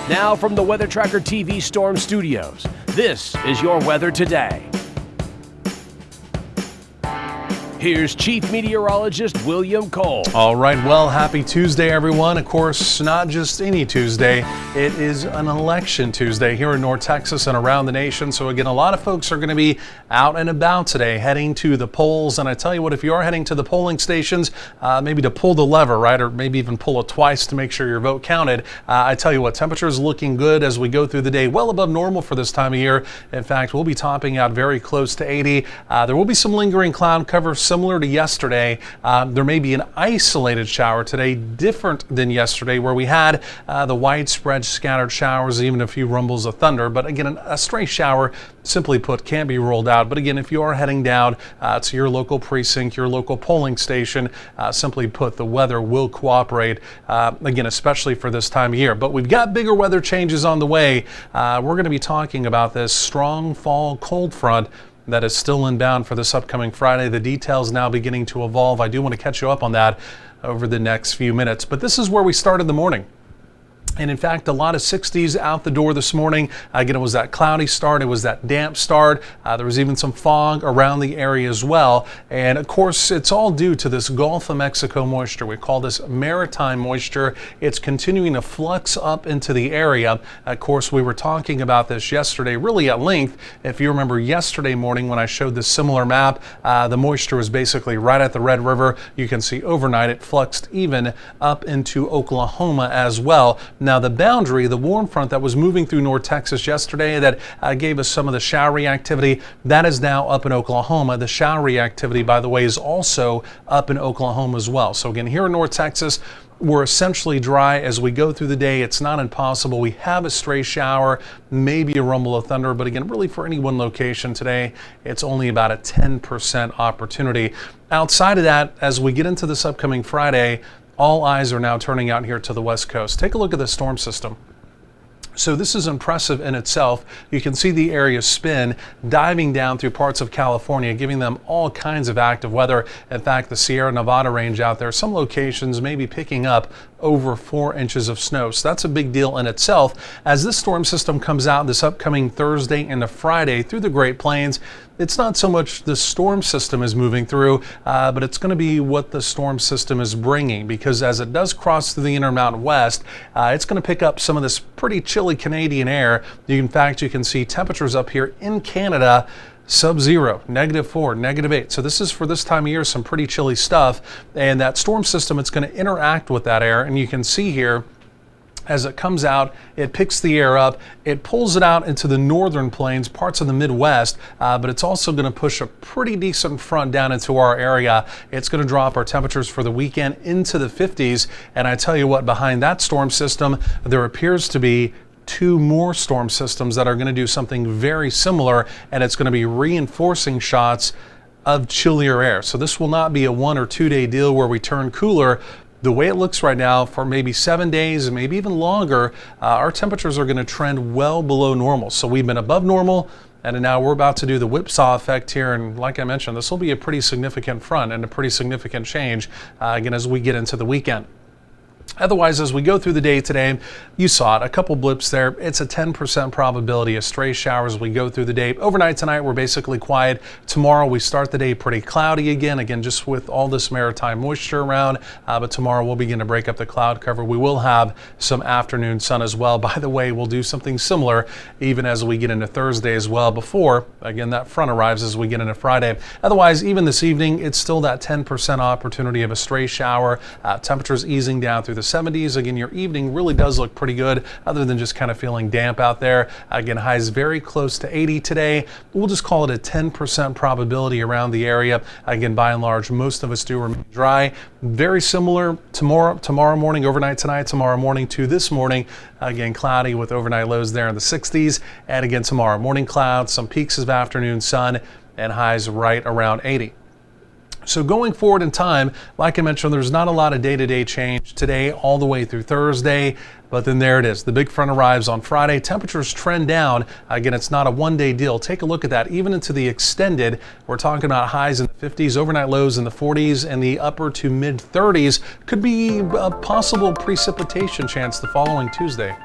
Now from the Weather Tracker TV Storm Studios, this is your weather today. Here's Chief Meteorologist William Cole. All right, well, happy Tuesday, everyone. Of course, not just any Tuesday. It is an election Tuesday here in North Texas and around the nation. So again, a lot of folks are going to be out and about today, heading to the polls. And I tell you what, if you are heading to the polling stations, maybe to pull the lever, right, or maybe even pull it twice to make sure your vote counted. I tell you what, temperatures looking good as we go through the day, well above normal for this time of year. In fact, we'll be topping out very close to 80. There will be some lingering cloud cover similar to yesterday. There may be an isolated shower today, different than yesterday, where we had the widespread scattered showers, even a few rumbles of thunder. But again, a stray shower, simply put, can't be ruled out. But again, if you are heading down to your local precinct, your local polling station, simply put, the weather will cooperate, again, especially for this time of year. But we've got bigger weather changes on the way. We're going to be talking about this strong fall cold front that is still inbound for this upcoming Friday. The details now beginning to evolve. I do want to catch you up on that over the next few minutes. But this is where we started the morning. And in fact, a lot of 60s out the door this morning. Again, it was that cloudy start. It was that damp start. There was even some fog around the area as well. And of course, it's all due to this Gulf of Mexico moisture. We call this maritime moisture. It's continuing to flux up into the area. Of course, we were talking about this yesterday, really at length. If you remember yesterday morning when I showed this similar map, the moisture was basically right at the Red River. You can see overnight it fluxed even up into Oklahoma as well. Now, the boundary, the warm front that was moving through North Texas yesterday that gave us some of the showery activity, that is now up in Oklahoma. The showery activity, by the way, is also up in Oklahoma as well. So again, here in North Texas, we're essentially dry as we go through the day. It's not impossible. We have a stray shower, maybe a rumble of thunder, but again, really for any one location today, it's only about a 10% opportunity. Outside of that, as we get into this upcoming Friday, all eyes are now turning out here to the West Coast. Take a look at the storm system. So this is impressive in itself. You can see the area spin, diving down through parts of California, giving them all kinds of active weather. In fact, the Sierra Nevada range out there, some locations may be picking up over 4 inches of snow. So that's a big deal in itself. As this storm system comes out this upcoming Thursday and Friday through the Great Plains, it's not so much the storm system is moving through, but it's going to be what the storm system is bringing, because as it does cross through the Intermountain West, it's going to pick up some of this pretty chilly Canadian air. In fact, you can see temperatures up here in Canada sub-zero, -4, -8. So this is, for this time of year, some pretty chilly stuff. And that storm system, it's going to interact with that air. And you can see here, as it comes out, it picks the air up, it pulls it out into the northern plains, parts of the Midwest, but it's also going to push a pretty decent front down into our area. It's going to drop our temperatures for the weekend into the 50s. And I tell you what, behind that storm system, there appears to be 2 more storm systems that are going to do something very similar, and it's going to be reinforcing shots of chillier air. So this will not be a 1 or 2 day deal where we turn cooler. The way it looks right now, for maybe 7 days and maybe even longer, our temperatures are going to trend well below normal. So we've been above normal, and now we're about to do the whipsaw effect here. And like I mentioned, this will be a pretty significant front and a pretty significant change, again, as we get into the weekend. Otherwise, as we go through the day today, you saw it, a couple blips there. It's a 10% probability of stray showers as we go through the day. Overnight tonight, we're basically quiet. Tomorrow, we start the day pretty cloudy again, just with all this maritime moisture around. But tomorrow, we'll begin to break up the cloud cover. We will have some afternoon sun as well. By the way, we'll do something similar even as we get into Thursday as well, before, again, that front arrives as we get into Friday. Otherwise, even this evening, it's still that 10% opportunity of a stray shower. Temperatures easing down through the 70s. Again, your evening really does look pretty good, other than just kind of feeling damp out there. Again, highs very close to 80 today. We'll just call it a 10% probability around the area. Again, by and large, most of us do remain dry. Very similar tomorrow morning, overnight tonight, tomorrow morning to this morning. Again, cloudy with overnight lows there in the 60s. And again, tomorrow morning clouds, some peaks of afternoon sun, and highs right around 80. So going forward in time, like I mentioned, there's not a lot of day-to-day change today all the way through Thursday, but then there it is. The big front arrives on Friday. Temperatures trend down. Again, it's not a one-day deal. Take a look at that. Even into the extended, we're talking about highs in the 50s, overnight lows in the 40s, and the upper to mid 30s. Could be a possible precipitation chance the following Tuesday.